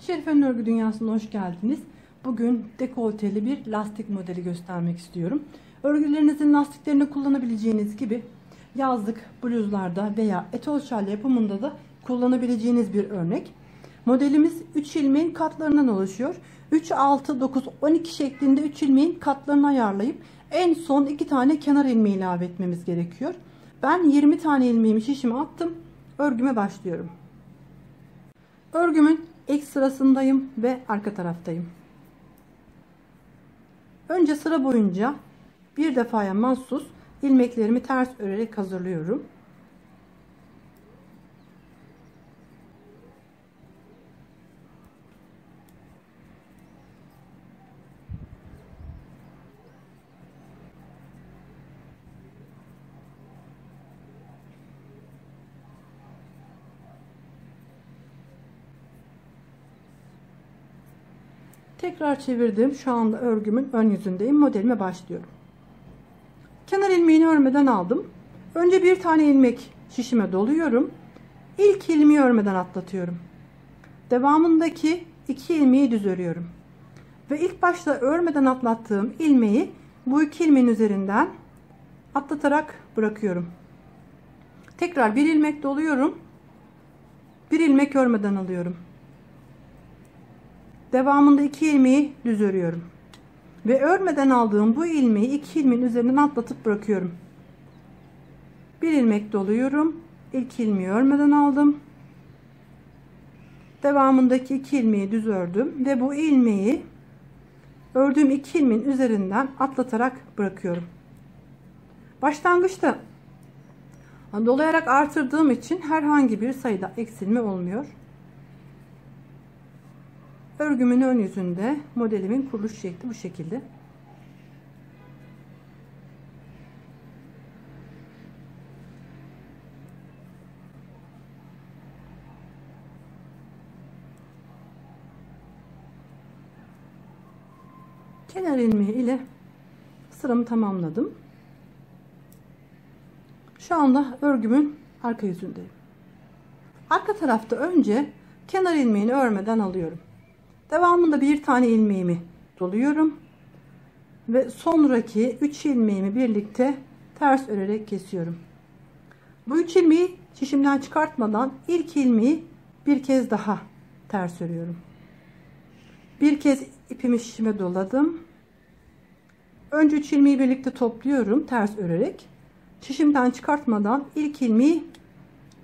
Şerife'nin örgü dünyasına hoş geldiniz. Bugün dekolteli bir lastik modeli göstermek istiyorum. Örgülerinizin lastiklerini kullanabileceğiniz gibi yazlık bluzlarda veya etol şal yapımında da kullanabileceğiniz bir örnek. Modelimiz 3 ilmeğin katlarından oluşuyor. 3, 6, 9, 12 şeklinde 3 ilmeğin katlarını ayarlayıp en son 2 tane kenar ilmeği ilave etmemiz gerekiyor. Ben 20 tane ilmeğimi şişime attım. Örgüme başlıyorum. Örgümün ilk sırasındayım ve arka taraftayım. Önce sıra boyunca bir defaya mahsus ilmeklerimi ters örerek hazırlıyorum. Tekrar çevirdim. Şu anda örgümün ön yüzündeyim. Modelime başlıyorum. Kenar ilmeğini örmeden aldım. Önce bir tane ilmek şişime doluyorum. İlk ilmeği örmeden atlatıyorum. Devamındaki 2 ilmeği düz örüyorum. Ve ilk başta örmeden atlattığım ilmeği bu 2 ilmeğin üzerinden atlatarak bırakıyorum. Tekrar bir ilmek doluyorum. Bir ilmek örmeden alıyorum. Devamında 2 ilmeği düz örüyorum. Ve örmeden aldığım bu ilmeği 2 ilmeğin üzerinden atlatıp bırakıyorum. Bir ilmek doluyorum. İlk ilmeği örmeden aldım. Devamındaki 2 ilmeği düz ördüm ve bu ilmeği ördüğüm 2 ilmeğin üzerinden atlatarak bırakıyorum. Başlangıçta dolayarak artırdığım için herhangi bir sayıda eksilme olmuyor. Örgümün ön yüzünde modelimin kuruluş şekli bu şekilde. Kenar ilmeği ile sıramı tamamladım. Şu anda örgümün arka yüzündeyim. Arka tarafta önce kenar ilmeğini örmeden alıyorum. Devamında bir tane ilmeğimi doluyorum ve sonraki 3 ilmeğimi birlikte ters örerek kesiyorum. Bu 3 ilmeği şişimden çıkartmadan ilk ilmeği bir kez daha ters örüyorum. Bir kez ipimi şişime doladım. Önce 3 ilmeği birlikte topluyorum ters örerek. Şişimden çıkartmadan ilk ilmeği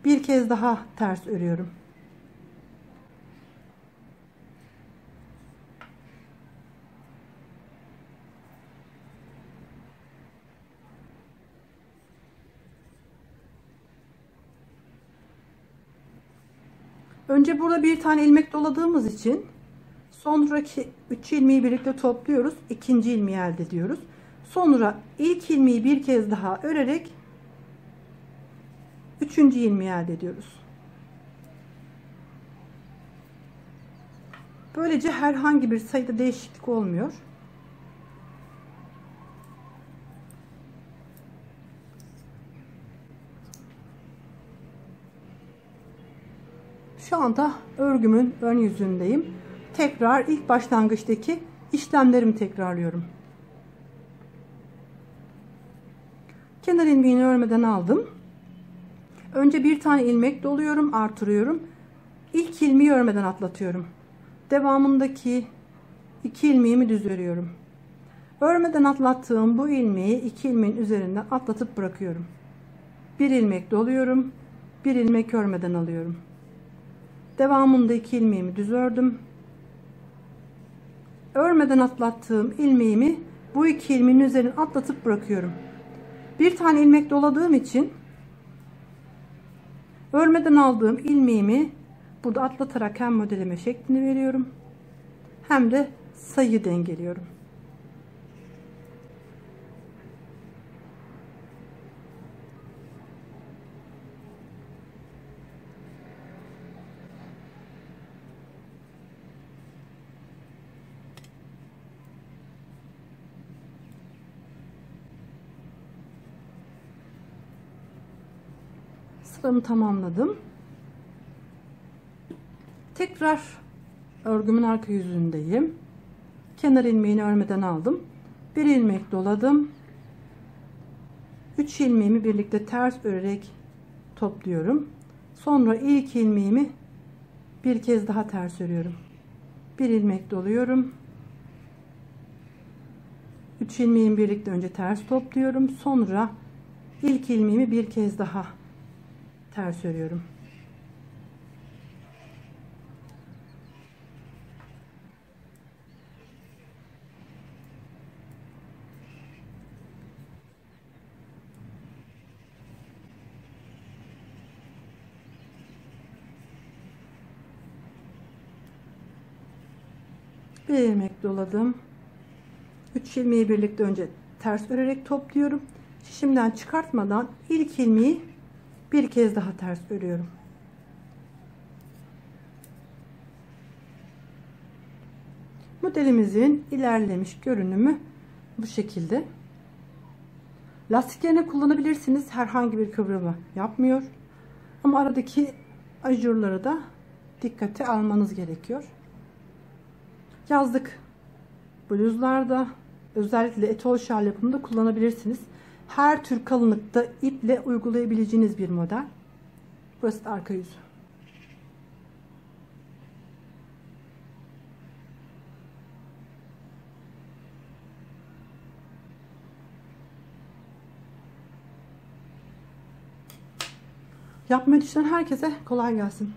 bir kez daha ters örüyorum. Önce burada bir tane ilmek doladığımız için sonraki 3 ilmeği birlikte topluyoruz. İkinci ilmeği elde ediyoruz. Sonra ilk ilmeği bir kez daha örerek üçüncü ilmeği elde ediyoruz. Böylece herhangi bir sayıda değişiklik olmuyor. Şu anda örgümün ön yüzündeyim. Tekrar ilk başlangıçtaki işlemlerimi tekrarlıyorum. Kenar ilmeğini örmeden aldım. Önce bir tane ilmek doluyorum, artırıyorum. İlk ilmeği örmeden atlatıyorum. Devamındaki 2 ilmeğimi düz örüyorum. Örmeden atlattığım bu ilmeği 2 ilmeğin üzerinden atlatıp bırakıyorum. Bir ilmek doluyorum. Bir ilmek örmeden alıyorum. Devamında 2 ilmeğimi düz ördüm. Örmeden atlattığım ilmeğimi bu 2 ilmeğin üzerine atlatıp bırakıyorum. Bir tane ilmek doladığım için örmeden aldığım ilmeğimi burada atlatarak hem modelime şeklini veriyorum hem de sayıyı dengeliyorum. Sıramı tamamladım. Tekrar Örgümün arka yüzündeyim. Kenar ilmeğini örmeden aldım. Bir ilmek doladım. 3 ilmeğimi birlikte ters örerek topluyorum. Sonra ilk ilmeğimi bir kez daha ters örüyorum. Bir ilmek doluyorum. 3 ilmeğimi birlikte önce ters topluyorum. Sonra ilk ilmeğimi bir kez daha ters örüyorum. Bir ilmek doladım. 3 ilmeği birlikte önce ters örerek topluyorum. Şişimden çıkartmadan ilk ilmeği bir kez daha ters örüyorum. Modelimizin ilerlemiş görünümü bu şekilde. Lastiklerini kullanabilirsiniz. Herhangi bir kıvrımı yapmıyor. Ama aradaki ajurları da dikkate almanız gerekiyor. Yazlık bluzlarda, özellikle etol şal yapımında kullanabilirsiniz. Her tür kalınlıkta iple uygulayabileceğiniz bir model. Burası da arka yüzü. Yapmayı düşünen herkese kolay gelsin.